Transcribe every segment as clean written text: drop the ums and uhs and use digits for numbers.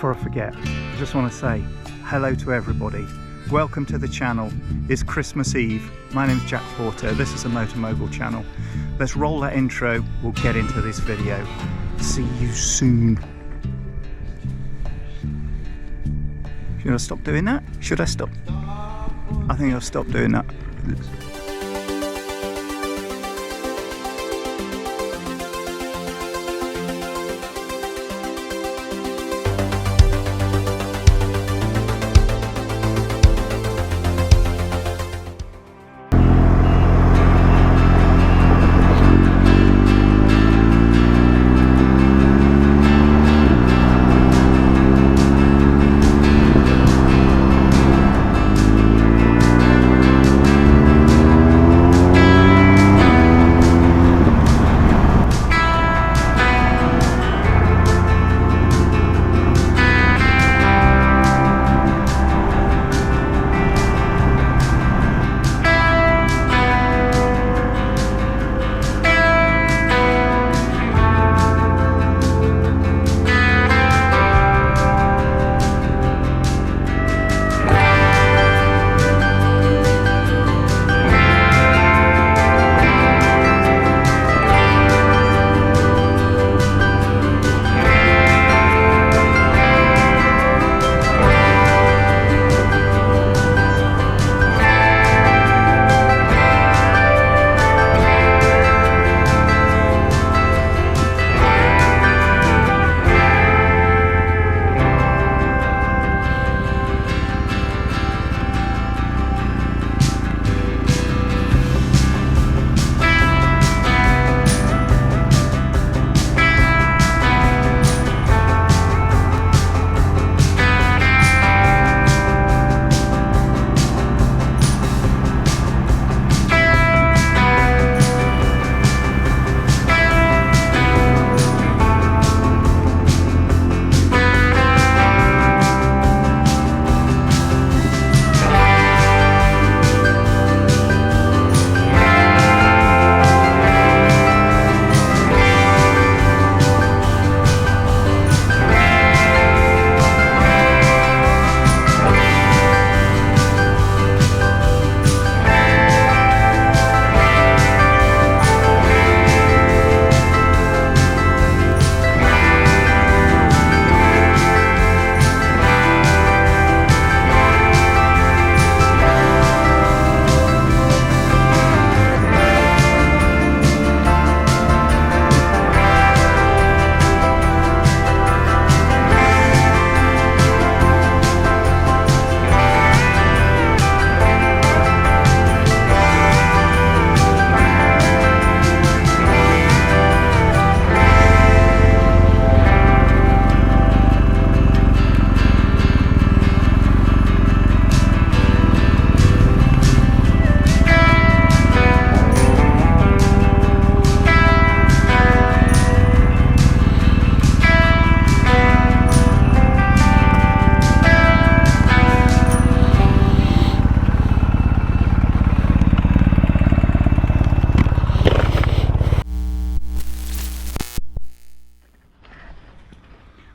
before I forget, I just want to say hello to everybody. Welcome to the channel. It's Christmas Eve. My name's Jack Porter. This is the Moto Mogul channel. Let's roll that intro. We'll get into this video. See you soon. Should I stop doing that? Should I stop? I think I'll stop doing that.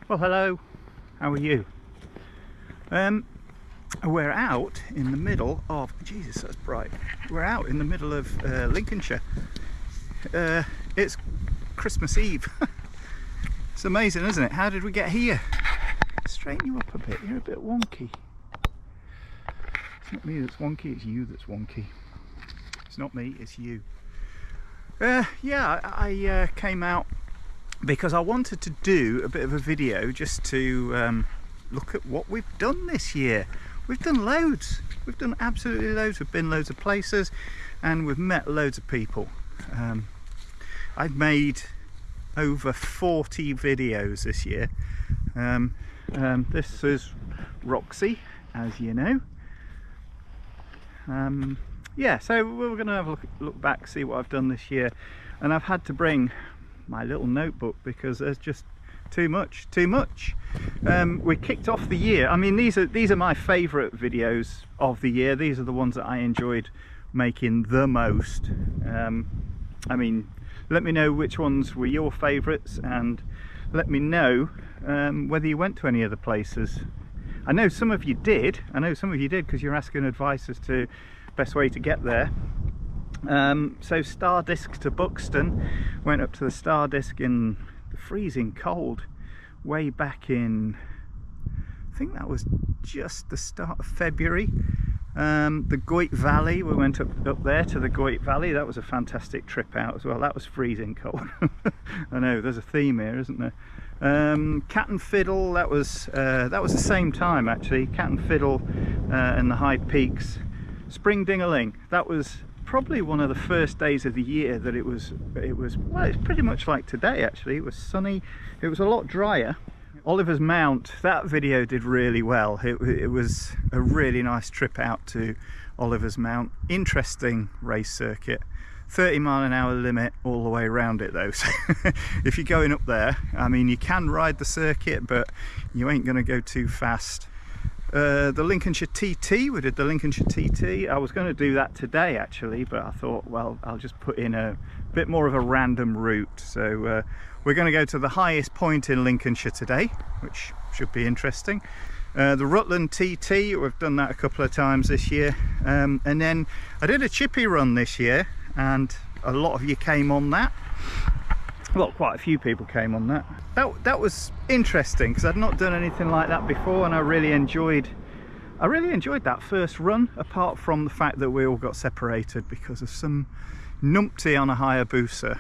Well, hello, how are you? We're out in the middle of, Jesus, that's bright. We're out in the middle of Lincolnshire. It's Christmas Eve. It's amazing, isn't it? How did we get here? Straighten you up a bit, you're a bit wonky. It's not me that's wonky, it's you that's wonky. It's not me, it's you. Yeah, I came out because I wanted to do a bit of a video just to look at what we've done this year. We've done loads. We've done absolutely loads. We've been loads of places and we've met loads of people. I've made over 40 videos this year. This is Roxy, as you know. Yeah, so we're going to have a look back, see what I've done this year. And I've had to bring my little notebook because there's just too much. We kicked off the year. I mean, these are my favourite videos of the year. These are the ones that I enjoyed making the most. I mean, let me know which ones were your favourites, and let me know whether you went to any other places. I know some of you did. Because you're asking advice as to best way to get there. So Stardisk to Buxton, went up to the Stardisk in the freezing cold way back in, I think that was just the start of February. The Goit Valley, we went up there to the Goit Valley. That was a fantastic trip out as well. That was freezing cold. I know, there's a theme here, isn't there? Cat and Fiddle, that was the same time actually. Cat and Fiddle and the High Peaks. Spring Ding-a-ling, that was probably one of the first days of the year that it was well, it's pretty much like today actually. It was sunny, it was a lot drier. Oliver's Mount, that video did really well. It was a really nice trip out to Oliver's Mount. Interesting race circuit. 30-mile-an-hour limit all the way around it though, so if you're going up there, I mean, you can ride the circuit but you ain't gonna go too fast. The Lincolnshire TT, we did the Lincolnshire TT. I was going to do that today actually, but I thought, well, I'll just put in a bit more of a random route. So we're going to go to the highest point in Lincolnshire today, which should be interesting. The Rutland TT, we've done that a couple of times this year. And then I did a chippy run this year, and a lot of you came on that. Well, quite a few people came on that. That was interesting because I'd not done anything like that before, and I really enjoyed that first run, apart from the fact that we all got separated because of some numpty on a Hayabusa.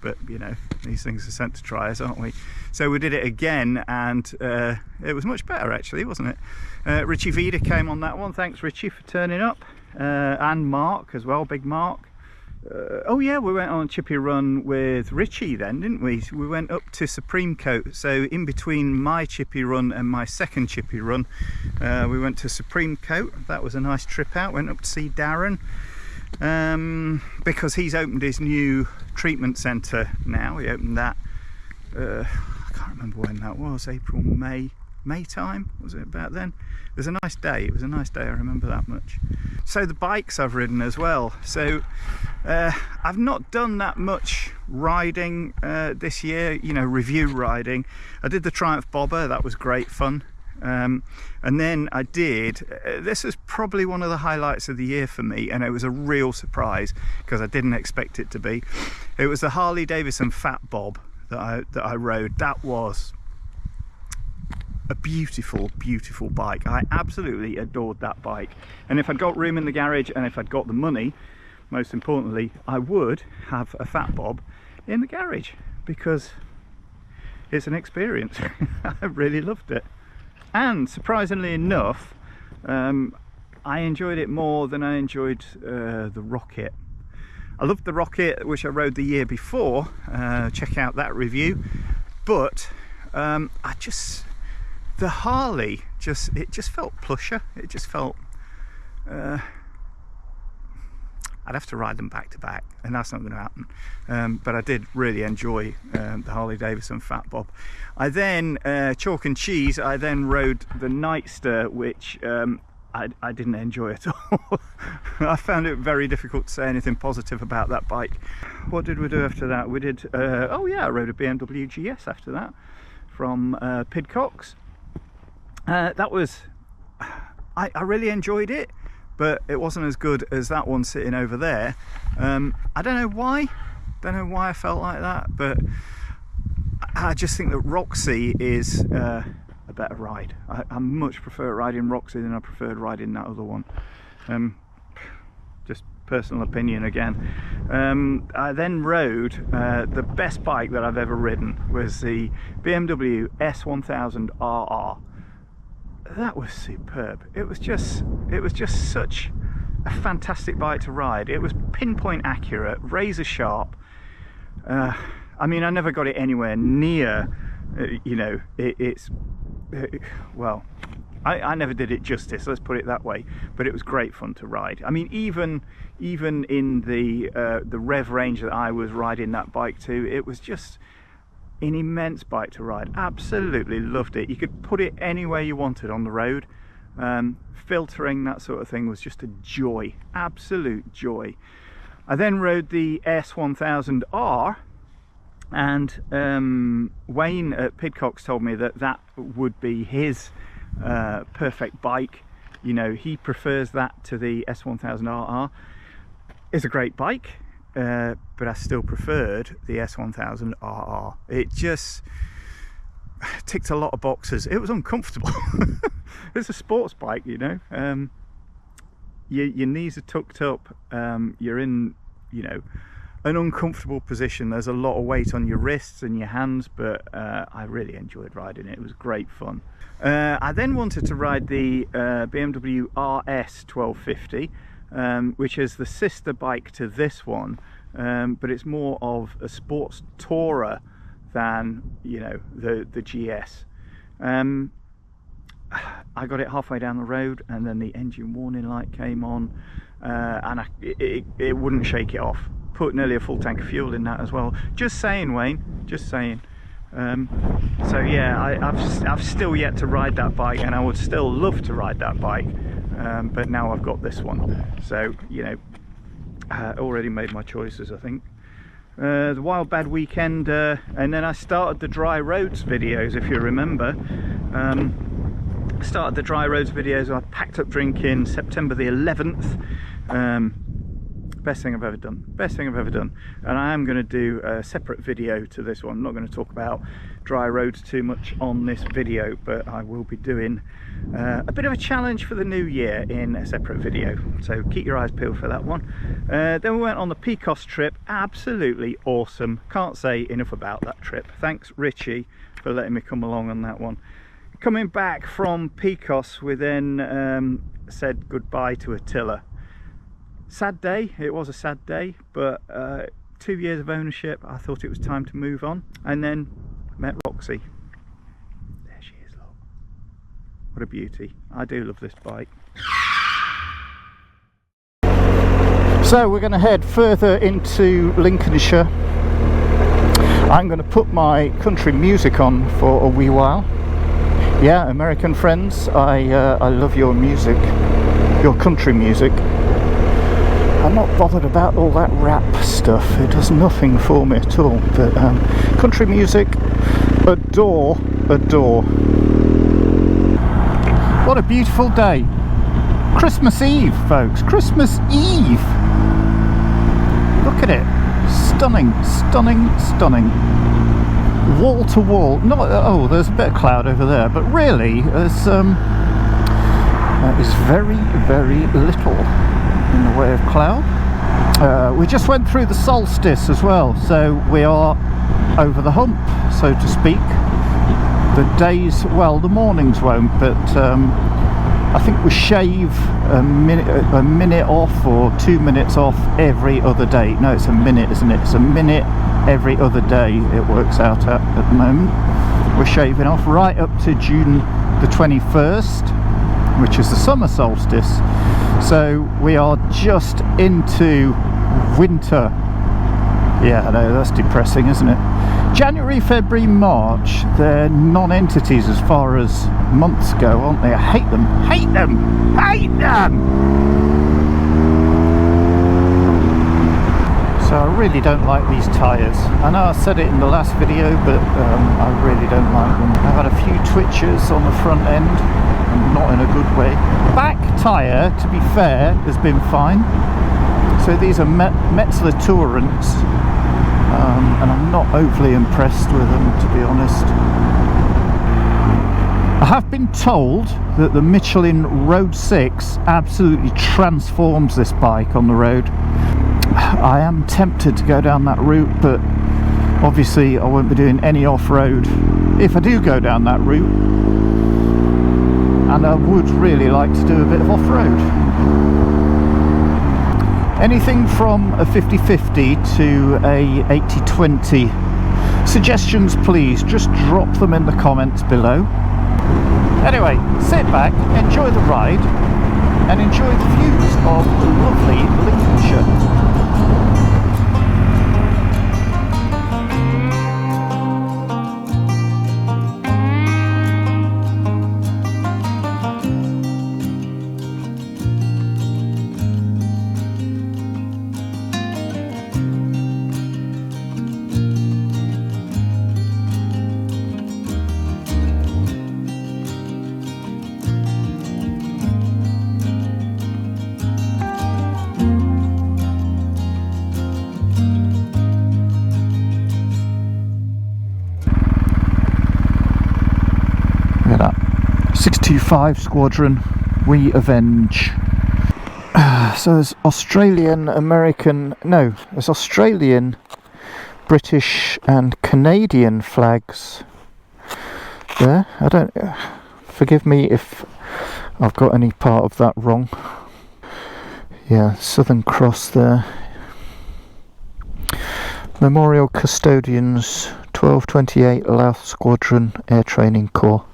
But you know, these things are sent to tryers, aren't we? So we did it again, and it was much better actually, wasn't it? Richie Vida came on that one. Thanks Richie for turning up, and Mark as well, big Mark. Oh yeah, we went on a chippy run with Richie then, didn't we? We went up to Supreme Coat, so in between my chippy run and my second chippy run, we went to Supreme Coat. That was a nice trip out. Went up to see Darren, because he's opened his new treatment centre now. He opened that, I can't remember when that was, April, May time, was it about then? It was a nice day, I remember that much. So the bikes I've ridden as well. So I've not done that much riding this year, you know, review riding. I did the Triumph Bobber, that was great fun. And then I did, this was probably one of the highlights of the year for me, and it was a real surprise because I didn't expect it to be. It was the Harley Davidson Fat Bob that I rode. That was a beautiful, beautiful bike. I absolutely adored that bike, and if I'd got room in the garage and if I'd got the money, most importantly, I would have a Fat Bob in the garage because it's an experience. I really loved it, and surprisingly enough, I enjoyed it more than I enjoyed the Rocket. I loved the Rocket, which I rode the year before. Check out that review. But the Harley it just felt plusher. It just felt I'd have to ride them back to back, and that's not going to happen. But I did really enjoy the Harley Davidson Fat Bob. I then chalk and cheese. I then rode the Nightster, which I didn't enjoy at all. I found it very difficult to say anything positive about that bike. What did we do after that? We did oh yeah, I rode a BMW GS after that from Pidcock's. That was, I really enjoyed it, but it wasn't as good as that one sitting over there. I don't know why I felt like that, but I just think that Roxy is a better ride. I much prefer riding Roxy than I preferred riding that other one. Just personal opinion again. I then rode the best bike that I've ever ridden was the BMW S1000RR. That was superb. It was just such a fantastic bike to ride. It was pinpoint accurate, razor sharp. I mean, I never got it anywhere near, you know, well, I never did it justice, let's put it that way, but it was great fun to ride. I mean, even in the rev range that I was riding that bike to, it was just an immense bike to ride. Absolutely loved it. You could put it anywhere you wanted on the road. Filtering, that sort of thing, was just a joy, absolute joy. I then rode the S1000R, And Wayne at Pidcock's told me that that would be his perfect bike. You know, he prefers that to the S1000RR. It's a great bike, but I still preferred the S1000RR. It just ticked a lot of boxes. It was uncomfortable. It's a sports bike, you know. Your knees are tucked up. You're in, you know, an uncomfortable position. There's a lot of weight on your wrists and your hands, but I really enjoyed riding it. It was great fun. I then wanted to ride the BMW RS 1250, which is the sister bike to this one, but it's more of a sports tourer than, you know, the GS. I got it halfway down the road, and then the engine warning light came on, and it wouldn't shake it off. Put nearly a full tank of fuel in that as well. Just saying, Wayne, just saying. So yeah, I've still yet to ride that bike, and I would still love to ride that bike, but now I've got this one. So, you know, already made my choices, I think. The Wild Bad Weekend, and then I started the Dry Roads videos, if you remember. Started the Dry Roads videos. I packed up drinking September the 11th. Best thing I've ever done. Best thing I've ever done. And I am going to do a separate video to this one. I'm not going to talk about Dry Roads too much on this video, but I will be doing a bit of a challenge for the new year in a separate video. So keep your eyes peeled for that one. Then we went on the Pecos trip. Absolutely awesome. Can't say enough about that trip. Thanks, Richie, for letting me come along on that one. Coming back from Pecos, we then said goodbye to Attila. Sad day, it was a sad day, but 2 years of ownership, I thought it was time to move on. And then met Roxy. There she is, look. What a beauty. I do love this bike. So we're going to head further into Lincolnshire. I'm going to put my country music on for a wee while. Yeah, American friends, I love your music, your country music. I'm not bothered about all that rap stuff. It does nothing for me at all. But country music, adore. What a beautiful day. Christmas Eve, folks. Christmas Eve. Look at it. Stunning. Wall to wall. Not, oh, there's a bit of cloud over there. But really, there's very, very little in the way of cloud. We just went through the solstice as well, so we are over the hump, so to speak. The days, well, the mornings won't, but I think we shave a minute off or 2 minutes off every other day. No, it's a minute, isn't it? It's a minute every other day it works out at the moment. We're shaving off right up to June the 21st, which is the summer solstice. So we are just into winter. Yeah, I know, that's depressing, isn't it? January, February, March, they're non-entities as far as months go, aren't they? I hate them. So I really don't like these tyres. I know I said it in the last video, but I really don't like them. I've had a few twitches on the front end, and not in a good way. Back tyre, to be fair, has been fine. So these are Metzler Tourants, and I'm not overly impressed with them, to be honest. I have been told that the Michelin Road 6 absolutely transforms this bike on the road. I am tempted to go down that route, but obviously I won't be doing any off-road if I do go down that route, and I would really like to do a bit of off-road. Anything from a 50-50 to a 80-20. Suggestions please, just drop them in the comments below. Anyway, sit back, enjoy the ride, and enjoy the views of lovely Lincolnshire. 625 Squadron, we avenge. So there's Australian, British and Canadian flags there. Forgive me if I've got any part of that wrong. Yeah, Southern Cross there. Memorial Custodians, 1228 Louth Squadron Air Training Corps.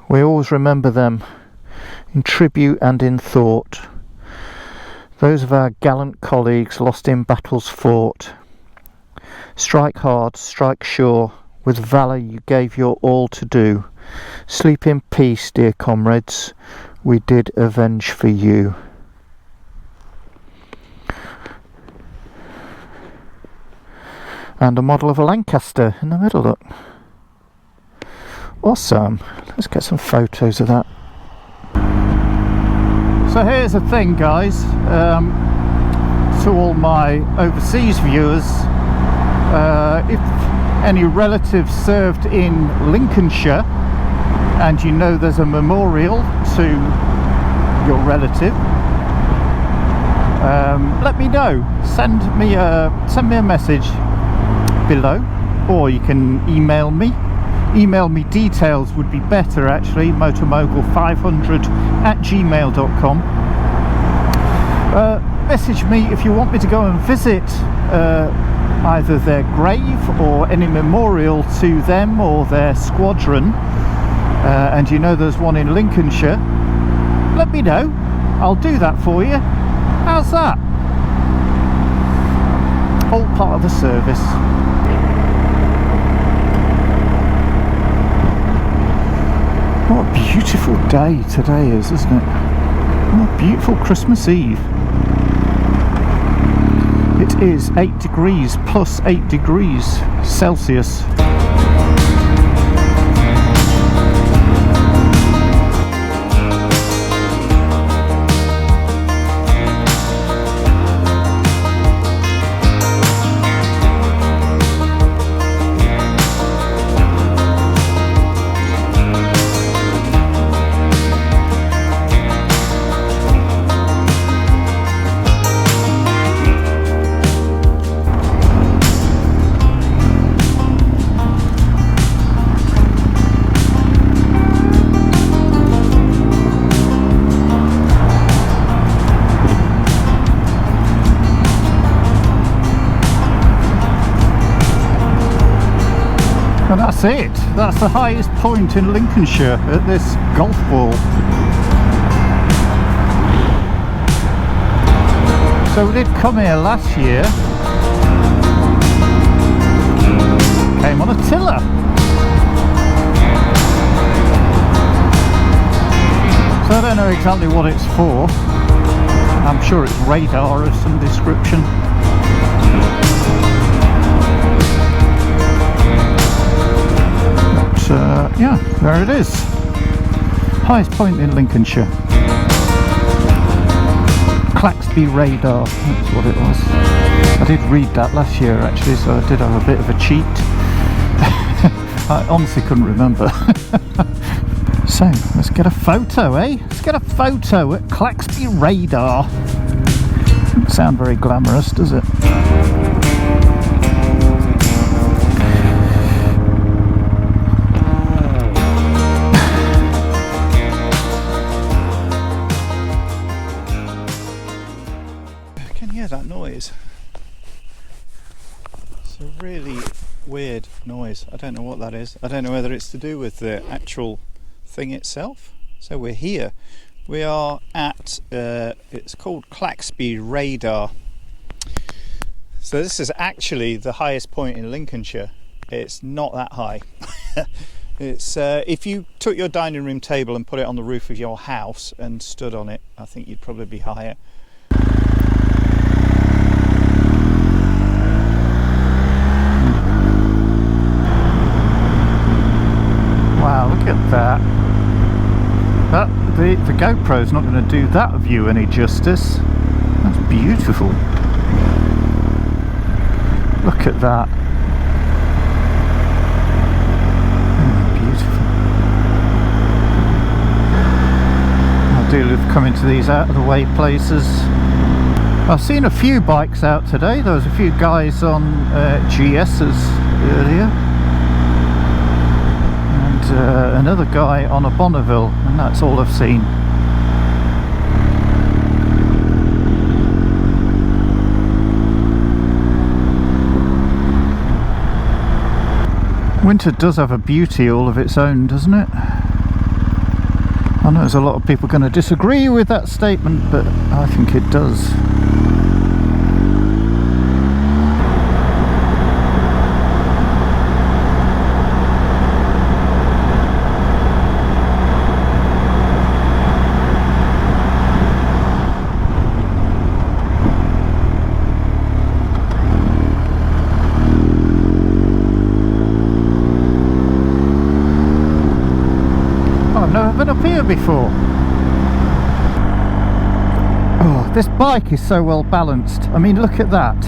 We always remember them in tribute and in thought. Those of our gallant colleagues lost in battles fought. Strike hard, strike sure, with valour you gave your all to do. Sleep in peace, dear comrades, we did avenge for you. And a model of a Lancaster in the middle, look. Awesome. Let's get some photos of that. So here's the thing, guys, to all my overseas viewers, if any relatives served in Lincolnshire and you know there's a memorial to your relative, let me know. Send me a message below, or you can email me. Email me details would be better, actually. motomogul500@gmail.com. Message me if you want me to go and visit either their grave or any memorial to them or their squadron, and you know there's one in Lincolnshire. Let me know, I'll do that for you. How's that? All part of the service. What a beautiful day today is, isn't it? What a beautiful Christmas Eve. It is 8 degrees plus 8 degrees Celsius. And that's it. That's the highest point in Lincolnshire at this golf ball. So we did come here last year. Came on a tiller. So I don't know exactly what it's for. I'm sure it's radar of some description. Yeah, there it is. Highest point in Lincolnshire. Claxby radar, that's what it was. I did read that last year actually, so I did have a bit of a cheat. I honestly couldn't remember. So, let's get a photo, eh? Let's get a photo at Claxby radar. Doesn't sound very glamorous, does it? That noise, it's a really weird noise. I don't know what that is. I don't know whether it's to do with the actual thing itself. So we're here, we are at it's called Claxby radar. So this is actually the highest point in Lincolnshire. It's not that high. It's if you took your dining room table and put it on the roof of your house and stood on it, I think you'd probably be higher. Wow, look at that. The GoPro's not going to do that view any justice. That's beautiful. Look at that. do love coming to these out of the way places. I've seen a few bikes out today. There was a few guys on GS's earlier, and another guy on a Bonneville, and that's all I've seen. Winter does have a beauty all of its own, doesn't it? I know there's a lot of people going to disagree with that statement, but I think it does. I've been up here before. Oh, this bike is so well balanced. I mean, look at that.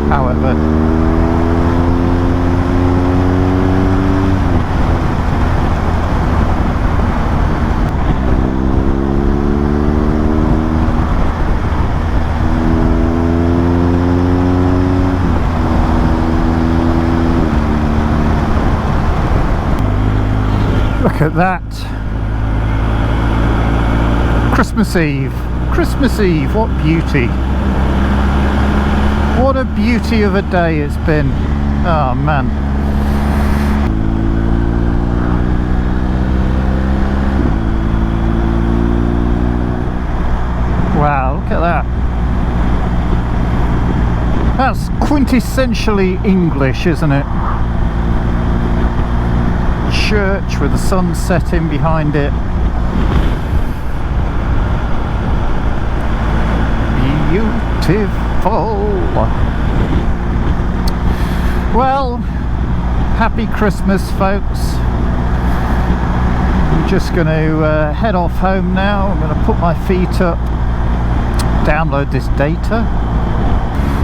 However, look at that. Christmas Eve. Christmas Eve, what beauty. What a beauty of a day it's been. Oh man. Wow, look at that. That's quintessentially English, isn't it? Church with the sun setting behind it. Beautiful. Well, happy Christmas, folks. I'm just going to head off home now. I'm going to put my feet up, download this data.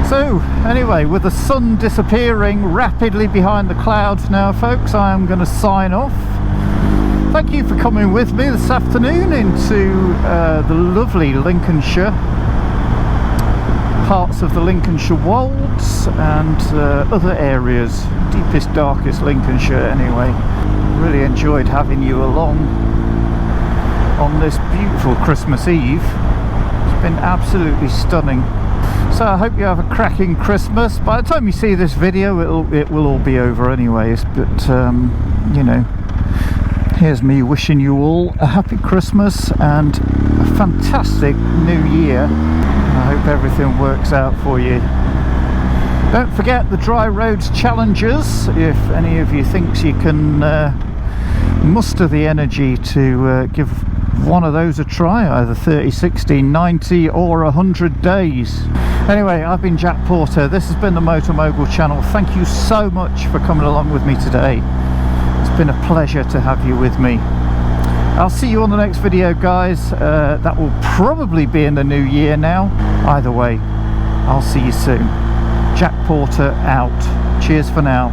So anyway, with the sun disappearing rapidly behind the clouds now, folks, I am going to sign off. Thank you for coming with me this afternoon into the lovely Lincolnshire, parts of the Lincolnshire Wolds and other areas, deepest, darkest Lincolnshire anyway. Really enjoyed having you along on this beautiful Christmas Eve. It's been absolutely stunning. So I hope you have a cracking Christmas. By the time you see this video, it will all be over anyways, but you know, here's me wishing you all a happy Christmas and a fantastic new year. I hope everything works out for you. Don't forget the Dry Roads Challenges. If any of you thinks you can muster the energy to give one of those a try, either 30, 60, 90 or 100 days. Anyway, I've been Jack Porter. This has been the Moto Mogul channel. Thank you so much for coming along with me today. It's been a pleasure to have you with me. I'll see you on the next video, guys. That will probably be in the new year now. Either way, I'll see you soon. Jack Porter out. Cheers for now.